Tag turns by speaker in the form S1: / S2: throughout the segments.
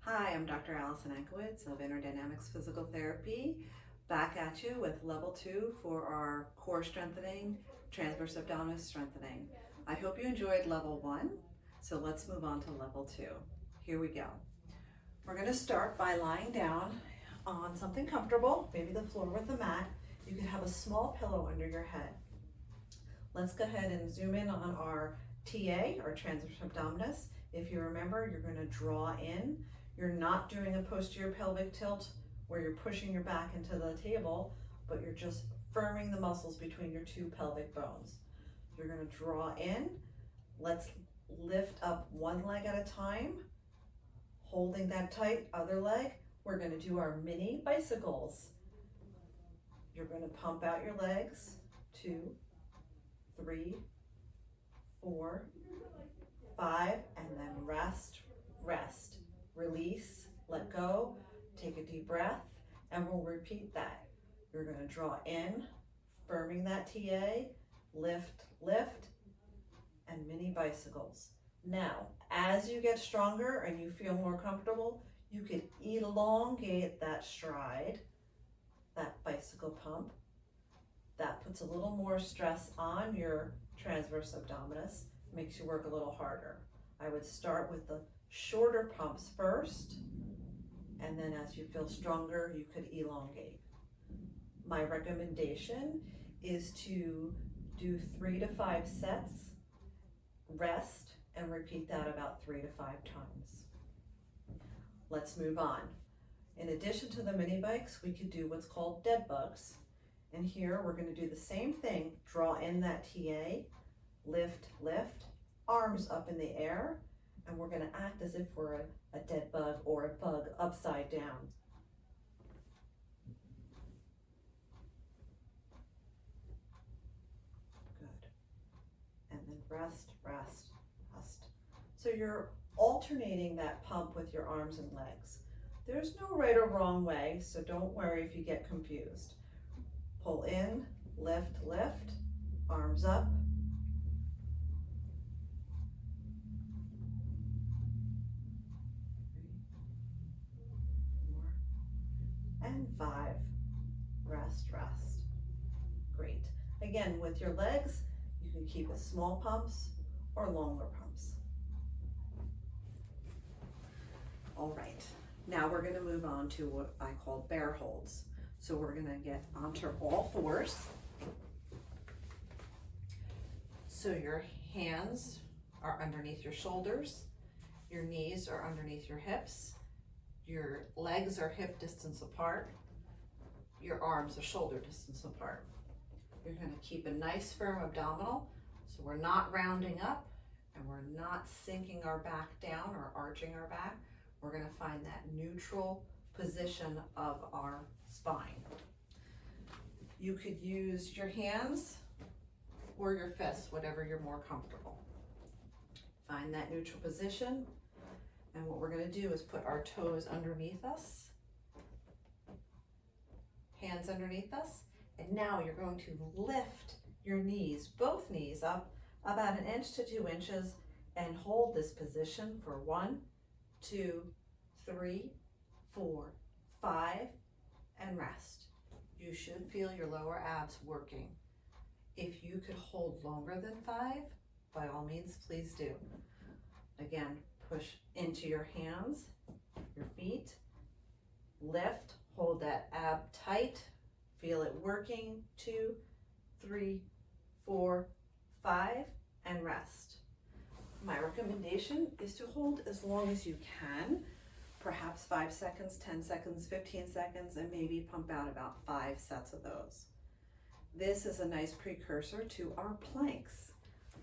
S1: Hi, I'm Dr. Alison of Interdynamics Physical Therapy, back at you with level 2 for our core strengthening, transverse abdominis strengthening. I hope you enjoyed level 1, so let's move on to level 2. Here we go. We're going to start by lying down on something comfortable, maybe the floor with a mat. You could have a small pillow under your head. Let's go ahead and zoom in on our TA, or transverse abdominis. If you remember, you're going to draw in. You're not doing a posterior pelvic tilt where you're pushing your back into the table, but you're just firming the muscles between your two pelvic bones. You're going to draw in. Let's lift up one leg at a time, holding that tight, other leg. We're going to do our mini bicycles. You're going to pump out your legs, 2, 3, 4, 5, and then rest, rest. Release, let go, take a deep breath, and we'll repeat that. You're going to draw in, firming that TA, lift, lift, and mini bicycles. Now, as you get stronger and you feel more comfortable, you could elongate that stride, that bicycle pump. That puts a little more stress on your transverse abdominis, makes you work a little harder. I would start with the shorter pumps first, and then as you feel stronger, you could elongate. My recommendation is to do 3 to 5 sets, rest, and repeat that about 3 to 5 times. Let's move on. In addition to the mini bikes, we could do what's called dead bugs. And here we're going to do the same thing. Draw in that TA, lift, lift, arms up in the air, and we're going to act as if we're a dead bug or a bug upside down. Good. And then rest, rest, rest. So you're alternating that pump with your arms and legs. There's no right or wrong way, so don't worry if you get confused. Pull in, lift, lift, arms up. 3, 4, and 5. Rest, rest. Great. Again, with your legs, you can keep it small pumps or longer pumps. All right, now we're going to move on to what I call bear holds. So we're going to get onto all fours. So your hands are underneath your shoulders, your knees are underneath your hips, your legs are hip distance apart, your arms are shoulder distance apart. You're going to keep a nice firm abdominal, so we're not rounding up and we're not sinking our back down or arching our back. We're going to find that neutral position of our spine. You could use your hands or your fists, whatever you're more comfortable. Find that neutral position, and what we're going to do is put our toes underneath us, hands underneath us, and now you're going to lift your knees, both knees up about 1 inch to 2 inches, and hold this position for 1, 2, 3, 4, 5, and rest. You should feel your lower abs working. If you could hold longer than 5, by all means, please do. Again, push into your hands, your feet, lift, hold that ab tight, feel it working, 2, 3, 4, 5, and rest. My recommendation is to hold as long as you can, perhaps 5 seconds, 10 seconds, 15 seconds, and maybe pump out about 5 sets of those. This is a nice precursor to our planks.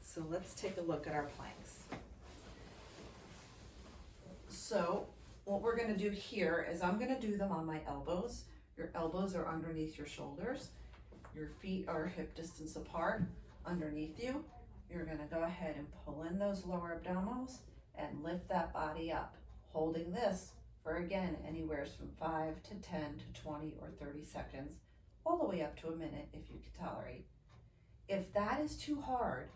S1: So let's take a look at our planks. So what we're going to do here is I'm going to do them on my elbows. Your elbows are underneath your shoulders. Your feet are hip distance apart underneath you. You're going to go ahead and pull in those lower abdominals and lift that body up, holding this for, again, anywhere from 5 to 10 to 20 or 30 seconds, all the way up to a minute if you can tolerate. If that is too hard,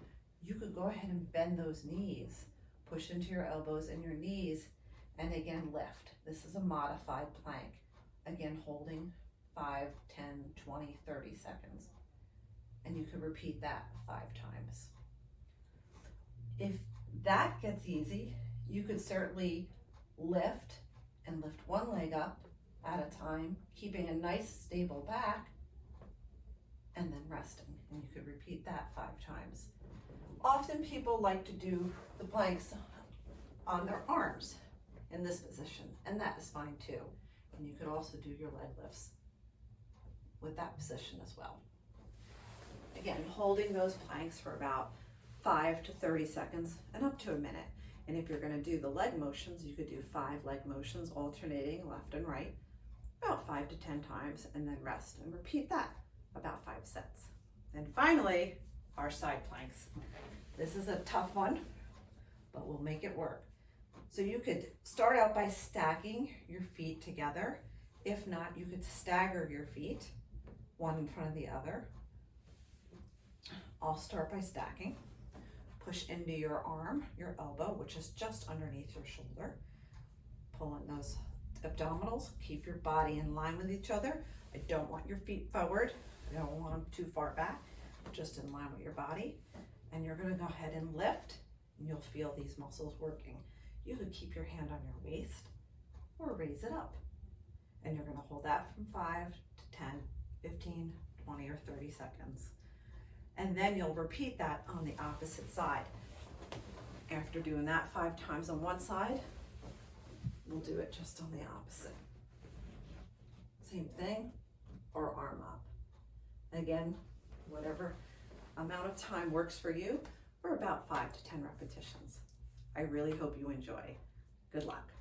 S1: you could go ahead and bend those knees, push into your elbows and your knees, And again, lift. This is a modified plank. Again, holding 5, 10, 20, 30 seconds. And you can repeat that 5 times. If that gets easy, you could certainly lift and lift one leg up at a time, keeping a nice stable back, and then resting. And you could repeat that 5 times. Often people like to do the planks on their arms in this position, and that is fine too. And you could also do your leg lifts with that position as well. Again, holding those planks for about 5 to 30 seconds and up to a minute. And if you're going to do the leg motions, you could do 5 leg motions alternating left and right, about 5 to 10 times, and then rest and repeat that about 5 sets. And finally, our side planks. This is a tough one, but we'll make it work. So you could start out by stacking your feet together. If not, you could stagger your feet, one in front of the other. I'll start by stacking. Push into your arm, your elbow, which is just underneath your shoulder. Pull in those abdominals. Keep your body in line with each other. I don't want your feet forward. I don't want them too far back, just in line with your body. And you're going to go ahead and lift, and you'll feel these muscles working. You could keep your hand on your waist or raise it up. And you're going to hold that from 5 to 10, 15, 20, or 30 seconds. And then you'll repeat that on the opposite side. After doing that 5 times on one side, we'll do it just on the opposite. Same thing, or arm up. Again, whatever amount of time works for you, for about 5 to 10 repetitions. I really hope you enjoy. Good luck.